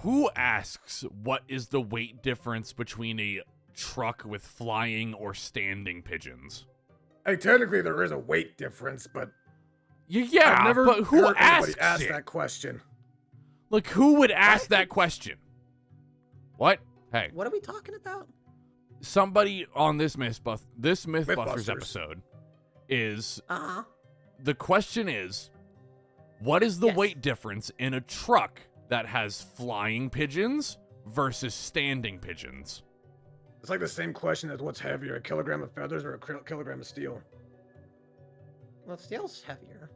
Who asks what is the weight difference between a truck with flying or standing pigeons? Hey, technically there is a weight difference, but Yeah, I've never but who heard asks anybody ask it? that question. Like, who would ask that question? What? Hey, What are we talking about? somebody on this Mythbusters Mythbusters. episode is Uh-huh. the question is, what is the Yes. weight difference in a truck that has flying pigeons versus standing pigeons? It's like the same question as what's heavier, a kilogram of feathers or a kilogram of steel? Well, steel's heavier.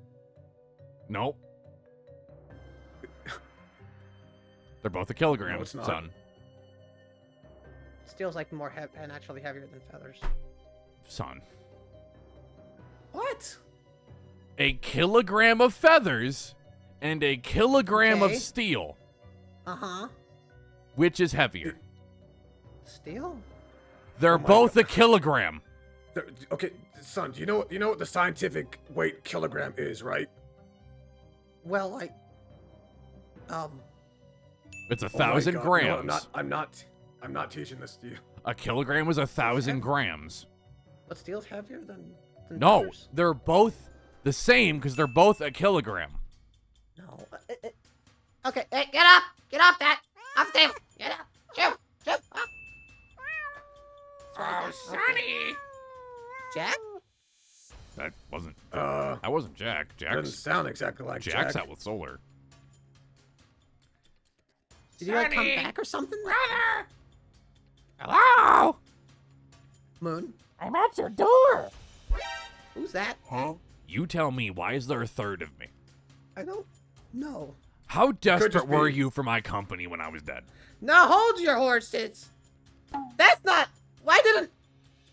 Nope. They're both a kilogram, No, it's not. son. Steel's like more naturally heavier than feathers. Son. What? A kilogram of feathers and a kilogram Okay. of steel. Uh-huh. Which is heavier? Steel? They're Oh my both God. a kilogram. Okay, son, do you know what the scientific weight kilogram is, right? Well, It's Oh my 1,000 God, grams. No, I'm not teaching this to you. A kilogram is 1,000 grams. but steel's heavier than No, feathers? they're both the same because they're both a kilogram. No. Okay, hey, get up! Get off that! Off the table! Get up! Shoot! Shoot! Up! Oh, Sonny! Jack? That wasn't Jack. Doesn't Jack's sound exactly like Jack's Jack. out with solar. Did you like come back or something? Brother! Hello? Moon? I'm at your door. Who's that? Huh? You tell me, why is there a third of me? I don't know. How desperate just were be. you for my company when I was dead? Now hold your horses! That's not... Why didn't...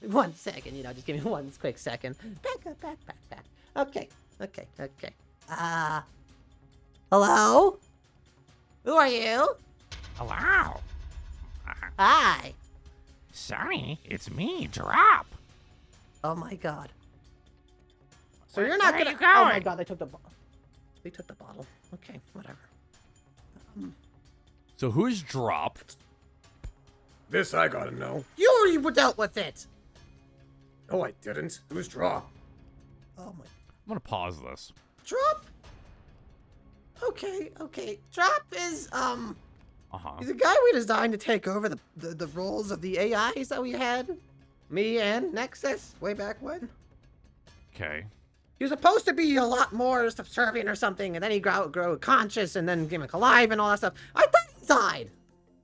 1 second, just give me 1 quick second. Back up, back. Okay. Hello? Who are you? Hello? Hi. Sonny, it's me, Drop. Oh my god. So Where- you're not where are gonna... you Oh my going? god, they took the bottle. They took the bottle. Okay, whatever. So who's Drop? This I gotta know. You already dealt with it! No, I didn't. Who's Draw? Oh my... I'm gonna pause this. Drop? Okay. Drop is, Uh-huh. he's a guy we designed to take over the roles of the AIs that we had. Me and Nexus, way back when. Okay. He was supposed to be a lot more subservient or something, and then he grow conscious and then became alive and all that stuff. I thought he died!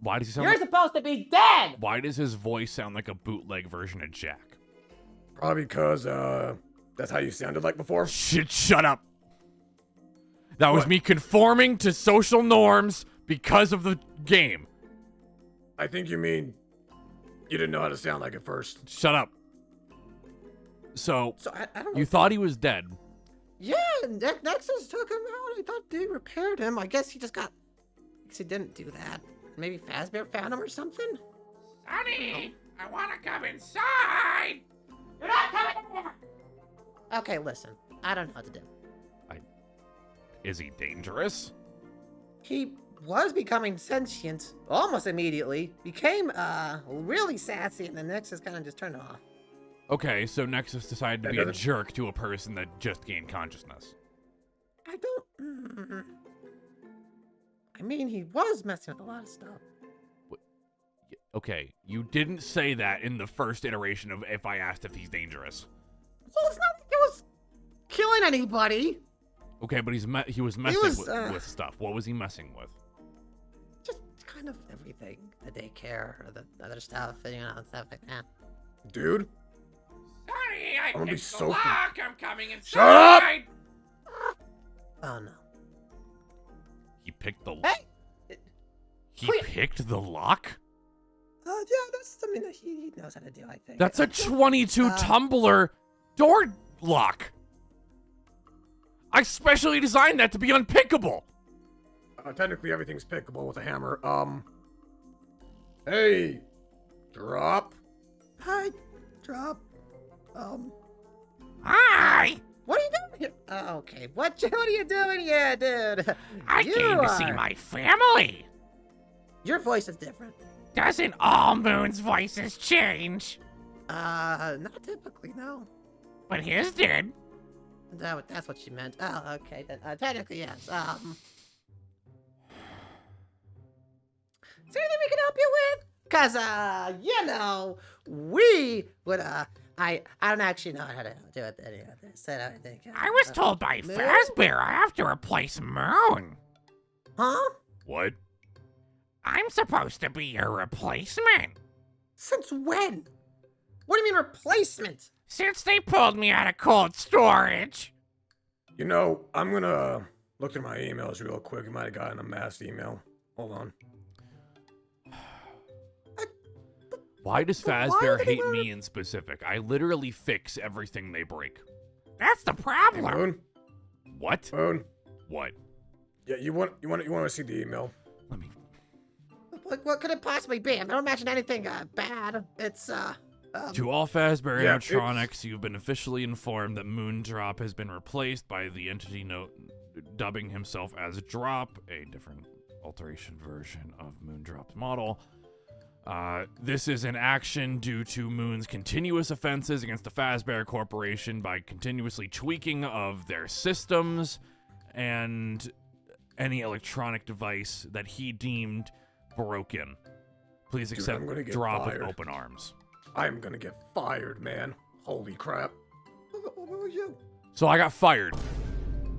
Why does he sound You're like, supposed to be dead! why does his voice sound like a bootleg version of Jack? Probably because, that's how you sounded like before. Shut up. That was What? me conforming to social norms because of the game. I think you mean you didn't know how to sound like at first. Shut up. So, So I don't know. you thought he was dead. Yeah, Nexus took him out. I thought they repaired him. I guess he just got... I guess he didn't do that. Maybe Fazbear found him or something? Sonny, I want to come inside. You're not coming in here! Okay, listen. I don't know what to do. Is he dangerous? He was becoming sentient almost immediately. Became, really sassy, and the Nexus kind of just turned off. Okay, so Nexus decided to That be a doesn't- jerk to a person that just gained consciousness. I don't... I mean, he was messing with a lot of stuff. Okay, you didn't say that in the first iteration of if I asked if he's dangerous. Well, it's not like it was killing anybody. Okay, but he was messing was, with stuff. What was he messing with? Just kind of everything. The daycare, or the other stuff, stuff like that. Dude, Sorry, I'm gonna be picked so the lock. I'm coming inside. Shut up! Oh, no. He picked the Hey! He Wait. picked the lock? Yeah, that's something that he knows how to do, I think. That's a 22 tumbler door lock. I specially designed that to be unpickable. technically everything's pickable with a hammer. Hey, Drop. Hi, Drop. Hi. What are you doing here? Okay, what are you doing here, dude? I You came to see are- my family. Your voice is different. Doesn't all Moon's voices change? Not typically, no. But his did. That's what she meant. Oh, okay. Then, technically, yes. Is there anything we can help you with? Cause, you know, we would, I don't actually know how to do it. Any of this. I think. I was told by Moon? Fazbear I have to replace Moon. Huh? What? I'm supposed to be your replacement. Since when? What do you mean replacement? Since they pulled me out of cold storage. You know, I'm gonna look through my emails real quick. You might have gotten a mass email. Hold on. Why does But why Fazbear did he hate wanna- me in specific? I literally fix everything they break. That's the problem. Moon? What? Moon? What? Yeah, you want to see the email? Let me. What could it possibly be? I don't imagine anything bad. It's To all Fazbear Yeah, animatronics, you've been officially informed that Moondrop has been replaced by the entity note dubbing himself as Drop, a different alteration version of Moondrop's model. This is an action due to Moon's continuous offenses against the Fazbear Corporation by continuously tweaking of their systems and any electronic device that he deemed broken. Please Dude, accept I'm gonna get Drop fired. with open arms. I'm gonna get fired, man. Holy crap. what was you? So I got fired.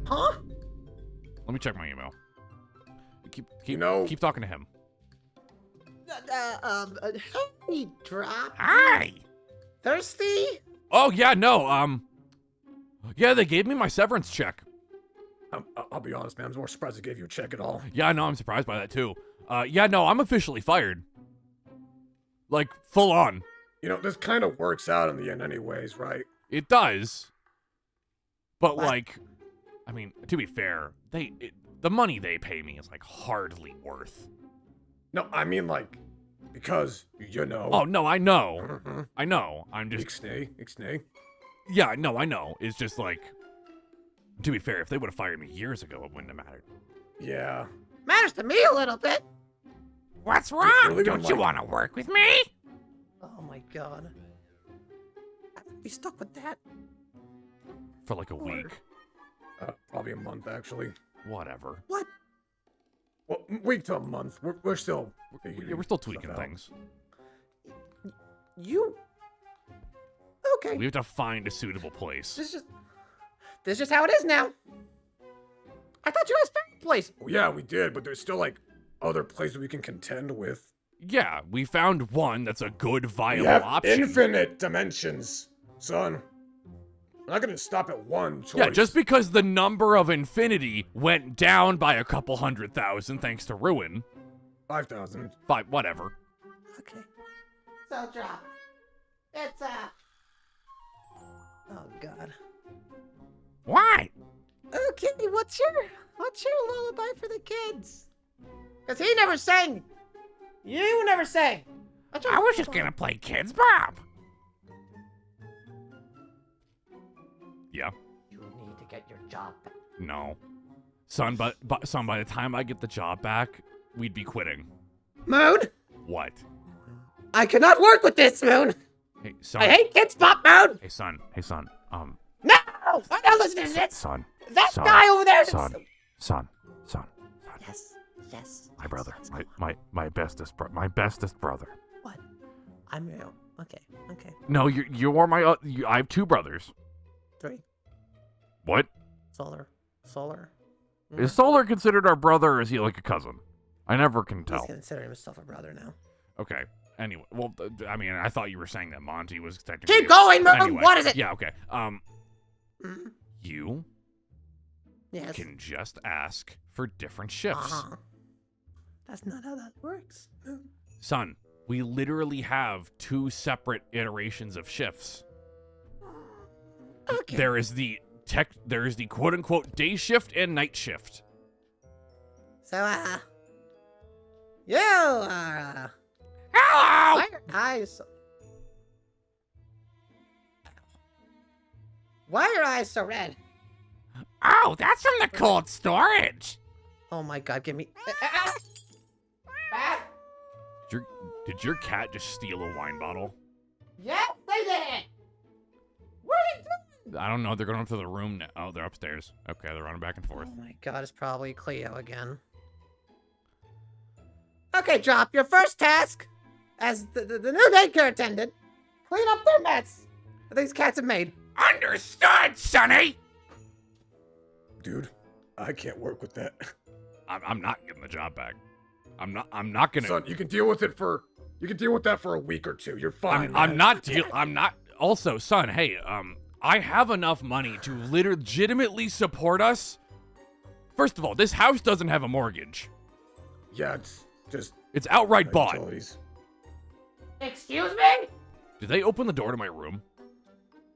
Huh? Let me check my email. You know- keep talking to him. Hey, Drop. Hi. Thirsty? Oh yeah, no. Yeah, they gave me my severance check. I'll be honest, man. I'm more surprised they gave you a check at all. Yeah, no, I'm surprised by that too. Yeah, no, I'm officially fired. Like full on. You know, this kind of works out in the end anyways, right? It does. But What? like, I mean, to be fair, the money they pay me is like hardly worth. No, I mean, like, because, you know. Oh no, I know. Mhm. I know. I'm just Ixnay. yeah, no, I know. It's just like, to be fair, if they would have fired me years ago, it wouldn't have mattered. Yeah. Matters to me a little bit. What's You're wrong? really gonna Don't you like- want to work with me? Oh my god. I would be stuck with that. For like a Or- week. Probably a month, actually. Whatever. What? Well, week to a month. We're still. Yeah, we're still stuff tweaking out. things. You? Okay. We have to find a suitable place. This is just how it is now. I thought you guys found a place. Well, yeah, we did, but there's still, like, other places we can contend with. Yeah, we found one that's a good, We viable have option. infinite dimensions, son. We're not gonna stop at one choice. Yeah, just because the number of infinity went down by a couple 100,000 thanks to Ruin. 5,000. Whatever. Okay. So Drop. It's oh god. What? Okay, what's your lullaby for the kids? Cause he never sang. You never sang. What's your I was just lullaby? gonna play Kids Bob. Yeah. You need to get your job back. No. Son, by the time I get the job back, we'd be quitting. Moon, What? I cannot work with this, Moon. Hey, son. I hate Kids Pop, Moon. Hey, son. Hey, son. No, I don't listen to this. Son. That son, guy over there. Son. Yes. My brother. Yes, come on. My bestest brother. What? I'm real. Okay. No, you're my. I have two brothers. 3. What? Solar. Is Solar considered our brother, or is he like a cousin? I never can He's tell. considering himself a brother now. Okay. Anyway, well, I mean, I thought you were saying that Monty was technically. Keep going, Moon. Anyway, What is it? Yeah. Okay. Mhm. You Yes. can just ask for different shifts, Uh-huh. That's not how that works. son. We literally have 2 separate iterations of shifts. Okay. There is the quote unquote day shift and night shift. So, you are, Hello. why are eyes so red? Oh, that's from the cold storage. Oh my god, give me. Bad. Did your cat just steal a wine bottle? Yes, they did. What are you doing? I don't know. They're going up to the room now. Oh, they're upstairs. Okay, they're running back and forth. Oh my God, it's probably Cleo again. Okay, Drop. Your first task as the new daycare attendant: clean up their mess that these cats have made. Understood, Sonny. Dude, I can't work with that. I'm not getting the job back. I'm not gonna. Son, you can deal with that for a week or two. You're fine. I'm not. Also, son. Hey, I have enough money to legitimately support us. First of all, this house doesn't have a mortgage. Yeah, it's just. It's outright bought. Utilities. Excuse me? Did they open the door to my room?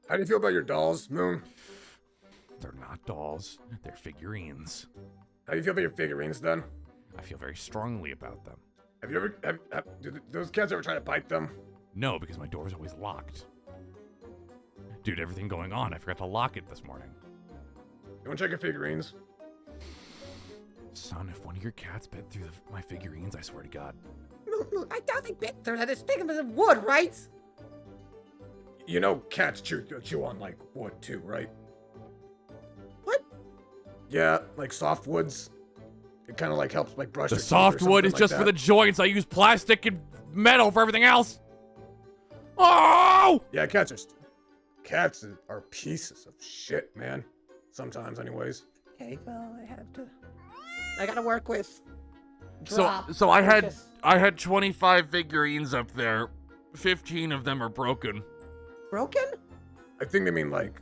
How do you feel about your dolls, Moon? They're not dolls. They're figurines. How do you feel about your figurines, then? I feel very strongly about them. Have you ever do those cats ever try to bite them? No, because my door's always locked. Dude, everything going on, I forgot to lock it this morning. You want to check your figurines? Son, if one of your cats bit through my figurines, I swear to God. No, I doubt they bit through that. It's big as wood, right? You know cats chew on, like, wood, too, right? What? Yeah, like softwoods. It kind of, like, helps, like, brush The your teeth or softwood is something just like for that. the joints. I use plastic and metal for everything else. Oh! Yeah, cats are pieces of shit, man. Sometimes, anyways. Okay, well, I gotta work with Drop. So I had 25 figurines up there. 15 of them are broken. Broken? I think they mean, like...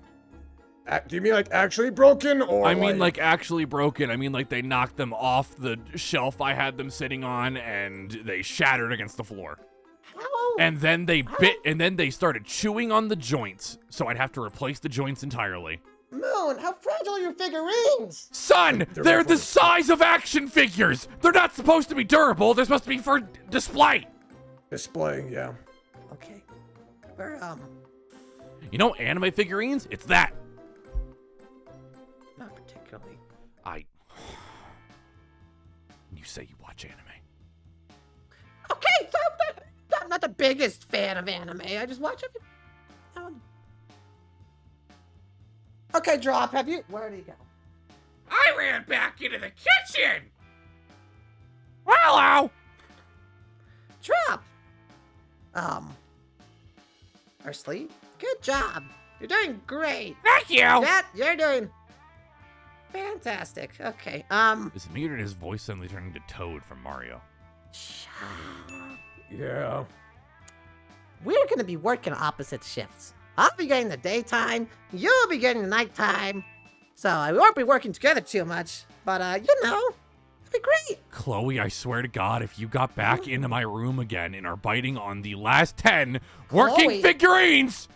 do you mean, like, actually broken, or I mean, like, actually broken. I mean, like, they knocked them off the shelf I had them sitting on, and they shattered against the floor. How? And then they started chewing on the joints, so I'd have to replace the joints entirely. Moon, how fragile are your figurines? Son, they're the size of action figures. They're not supposed to be durable. They're supposed to be for display. Display, yeah. Okay. We're, You know, anime figurines? It's that. not particularly. You say you watch anime. Okay, so I'm not the biggest fan of anime. I just watch it. Okay, Drop, where did he go? I ran back into the kitchen. Hello. Drop! Or sleep? Good job. You're doing great. Thank you. Yeah, you're doing fantastic. Okay, Is it me or did his voice suddenly turn into Toad from Mario? Yeah. We're gonna be working opposite shifts. I'll be getting the daytime, you'll be getting the nighttime. So we won't be working together too much, but it'll be great. Chloe, I swear to God, if you got back into my room again and are biting on the last 10 working Chloe. figurines.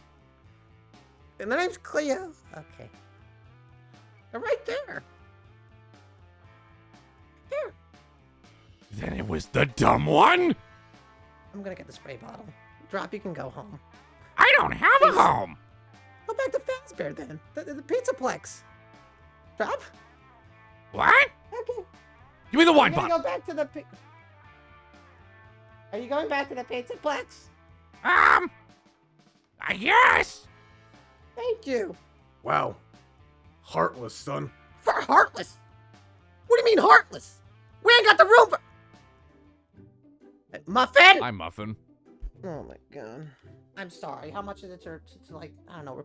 And the name's Cleo. Okay. They're right there. Here. Then it was the dumb one. I'm gonna get the spray bottle. Drop, you can go home. I don't have a home. Go back to Fazbear then. The Pizzaplex. Drop? What? Okay. Give me the wine You're gonna bottle. go back to the Are you going back to the Pizzaplex? Yes. Thank you. Wow. Heartless, son. For heartless? What do you mean heartless? We ain't got the room for... Muffin? I'm Muffin. Oh my God. I'm sorry. How much is it to like, I don't know,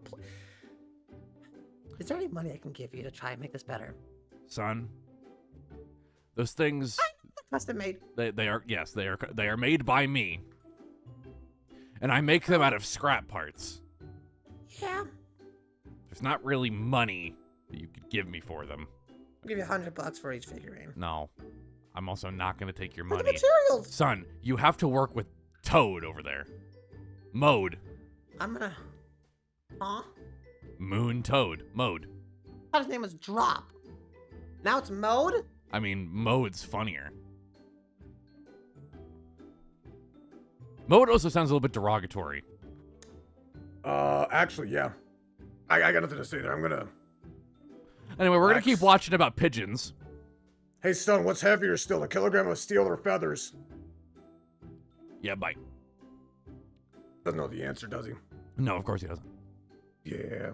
Is there any money I can give you to try and make this better? Son, those things, Custom made. they are made by me. And I make them out of scrap parts. Yeah. There's not really money that you could give me for them. I'll give you $100 for each figurine. No. I'm also not going to take your For the money. materials. Son, you have to work with Toad over there. Mode. I'm gonna... Huh? Moon Toad. Mode. I thought his name was Drop. Now it's Mode? I mean, Mode's funnier. Mode also sounds a little bit derogatory. Actually, yeah. I got nothing to say there. I'm gonna... Anyway, we're going to Relax. keep watching about pigeons. Hey, son, what's heavier still, a kilogram of steel or feathers? Yeah, bye. Doesn't know the answer, does he? No, of course he doesn't. Yeah.